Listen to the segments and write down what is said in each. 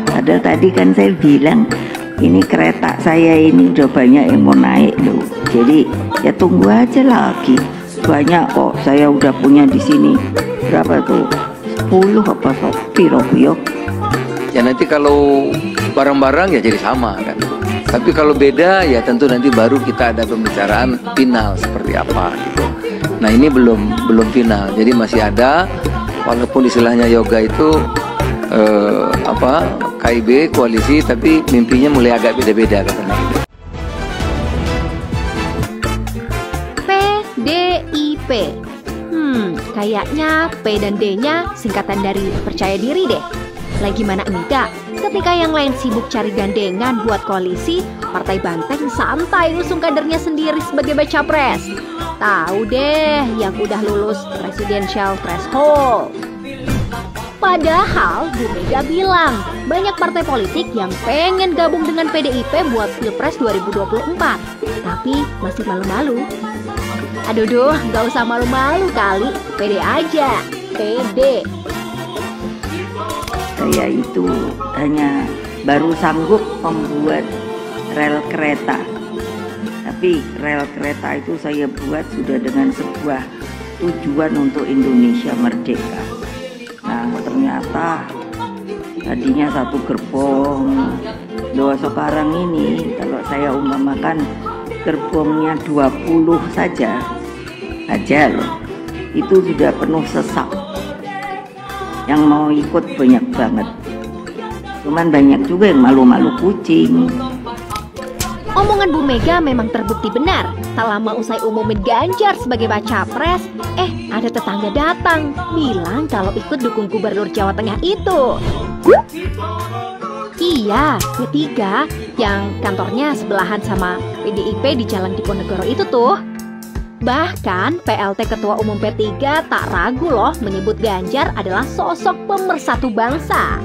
Padahal tadi kan saya bilang ini kereta saya ini udah banyak yang mau naik loh. Jadi ya tunggu aja lagi. Banyak kok, saya udah punya di sini berapa tuh? 10 apa piro yo? Ya nanti kalau barang-barang ya jadi sama kan. Tapi kalau beda ya tentu nanti baru kita ada pembicaraan final seperti apa gitu. Nah ini belum final, jadi masih ada. Walaupun istilahnya yoga itu KIB koalisi, tapi mimpinya mulai agak beda-beda katanya. PDIP. Kayaknya P dan D-nya singkatan dari percaya diri deh. Lagi mana enggak, ketika yang lain sibuk cari gandengan buat koalisi, Partai Banteng santai usung kadernya sendiri sebagai baca pres. Tahu deh yang udah lulus presidensial threshold. Padahal Bu Mega bilang banyak partai politik yang pengen gabung dengan PDIP buat Pilpres 2024, tapi masih malu-malu. Aduh, gak usah malu-malu kali, pede aja, pede. Saya itu hanya baru sanggup membuat rel kereta. Tapi rel kereta itu saya buat sudah dengan sebuah tujuan untuk Indonesia merdeka. Nah ternyata tadinya satu gerbong, loh sekarang ini kalau saya umpamakan gerbongnya 20 saja loh, itu sudah penuh sesak. Yang mau ikut banyak banget. Cuman banyak juga yang malu-malu kucing. Omongan Bu Mega memang terbukti benar. Tak lama usai umumin Ganjar sebagai baca pres, ada tetangga datang bilang kalau ikut dukung gubernur Jawa Tengah itu. Iya, P3 yang kantornya sebelahan sama PDIP di Jalan Diponegoro itu tuh. Bahkan PLT Ketua Umum P3 tak ragu loh menyebut Ganjar adalah sosok pemersatu bangsa.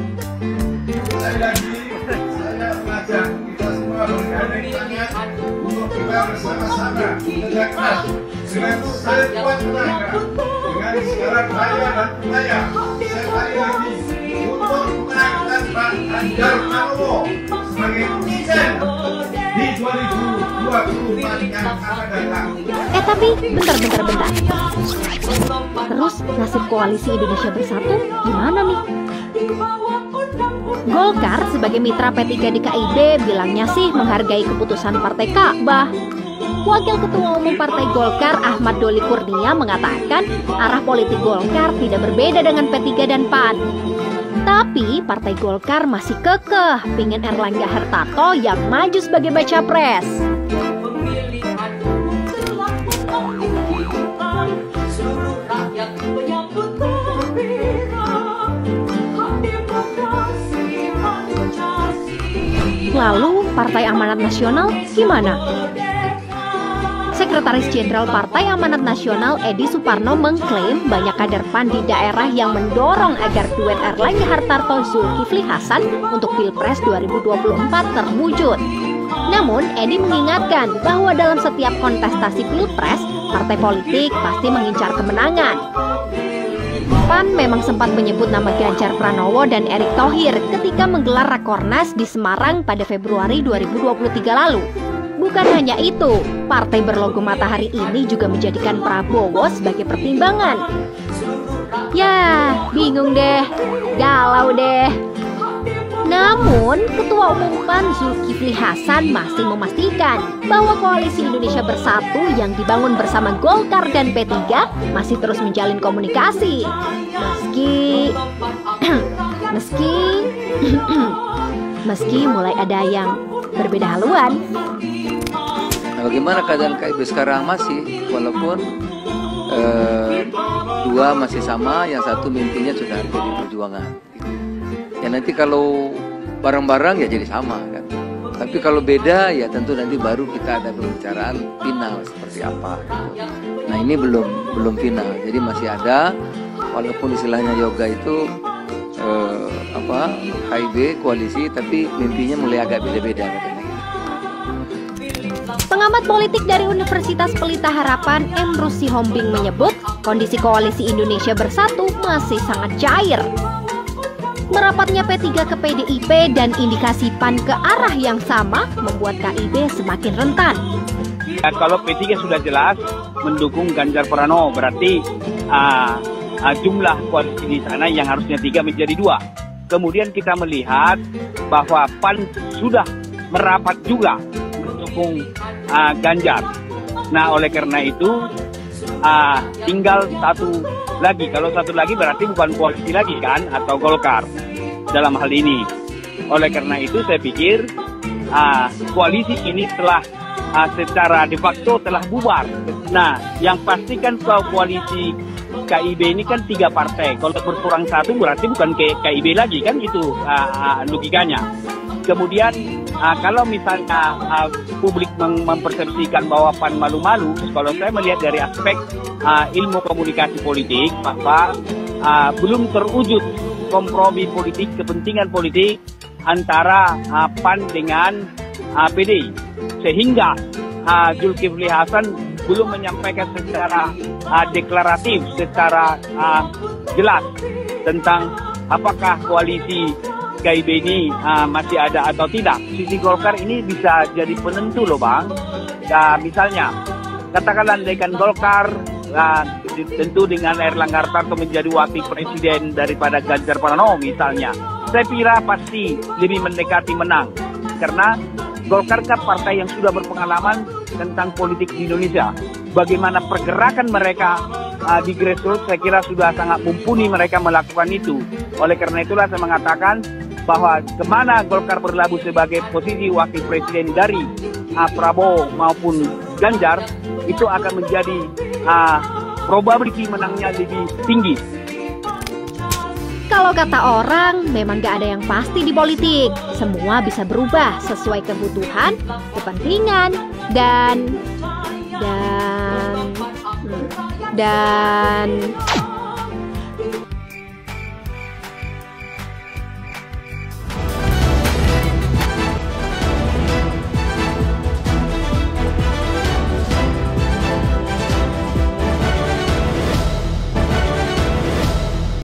Saya mengajak kita semua bergandeng untuk kita bersama-sama menegakkan dengan sekuat tenaga dengan segala daya dan upaya sekali lagi untuk menangkan Pak Ganjar Pranowo sebagai presiden di 2024 yang akan datang. Tapi bentar. Terus nasib koalisi Indonesia Bersatu gimana nih? Golkar sebagai mitra P3 di KIB bilangnya sih menghargai keputusan Partai Ka'bah. Wakil Ketua Umum Partai Golkar Ahmad Doli Kurnia mengatakan arah politik Golkar tidak berbeda dengan P3 dan PAN. Tapi Partai Golkar masih kekeh pingin Erlangga Hartarto yang maju sebagai baca pres. Lalu Partai Amanat Nasional gimana? Sekretaris Jenderal Partai Amanat Nasional Edi Suparno mengklaim banyak kader PAN di daerah yang mendorong agar duet Erlangga Hartarto Zulkifli Hasan untuk Pilpres 2024 terwujud. Namun Edi mengingatkan bahwa dalam setiap kontestasi Pilpres, partai politik pasti mengincar kemenangan. PAN memang sempat menyebut nama Ganjar Pranowo dan Erick Thohir ketika menggelar Rakornas di Semarang pada Februari 2023 lalu. Bukan hanya itu, partai berlogo matahari ini juga menjadikan Prabowo sebagai pertimbangan. Ya, bingung deh, galau deh. Namun, Ketua Umum PAN Zulkifli Hasan masih memastikan bahwa koalisi Indonesia Bersatu yang dibangun bersama Golkar dan P3 masih terus menjalin komunikasi. Meski mulai ada yang berbeda haluan. Nah, bagaimana keadaan KIB sekarang masih, walaupun dua masih sama, yang satu mimpinya sudah ada di perjuangan. Ya nanti kalau barang-barang ya jadi sama kan. Tapi kalau beda ya tentu nanti baru kita ada pembicaraan final seperti apa gitu. Nah ini belum final, jadi masih ada. Walaupun istilahnya yoga itu KIB koalisi, tapi mimpinya mulai agak beda-beda katanya. Pengamat politik dari Universitas Pelita Harapan M. Rusi Hombing menyebut kondisi koalisi Indonesia Bersatu masih sangat cair. Merapatnya P3 ke PDIP dan indikasi PAN ke arah yang sama membuat KIB semakin rentan. Ya, kalau P3 sudah jelas mendukung Ganjar Pranowo, berarti jumlah koalisi di sana yang harusnya 3 menjadi 2. Kemudian kita melihat bahwa PAN sudah merapat juga mendukung Ganjar. Nah, oleh karena itu tinggal satu lagi. Kalau satu lagi berarti bukan koalisi lagi kan, atau Golkar dalam hal ini. Oleh karena itu saya pikir koalisi ini telah secara de facto telah bubar. Nah, yang pasti kan koalisi KIB ini kan 3 partai. Kalau berkurang 1 berarti bukan KIB lagi kan, itu logikanya. Kemudian kalau misalnya publik mempersepsikan bahwa PAN malu-malu, kalau saya melihat dari aspek ilmu komunikasi politik, bahwa belum terwujud kompromi politik, kepentingan politik antara PAN dengan PDI, sehingga Zulkifli Hasan belum menyampaikan secara deklaratif, secara jelas tentang apakah koalisi KIB ini masih ada atau tidak. Sisi Golkar ini bisa jadi penentu loh Bang. Misalnya, katakanlah andaikan Golkar tentu dengan Erlangga Hartarto menjadi wakil presiden daripada Ganjar Pranowo misalnya, saya kira pasti lebih mendekati menang. Karena Golkar kan partai yang sudah berpengalaman tentang politik di Indonesia. Bagaimana pergerakan mereka di grassroots, saya kira sudah sangat mumpuni mereka melakukan itu. Oleh karena itulah saya mengatakan bahwa kemana Golkar berlabuh sebagai posisi wakil presiden dari Prabowo maupun Ganjar, itu akan menjadi probability menangnya lebih tinggi. Kalau kata orang, memang gak ada yang pasti di politik. Semua bisa berubah sesuai kebutuhan, kepentingan, dan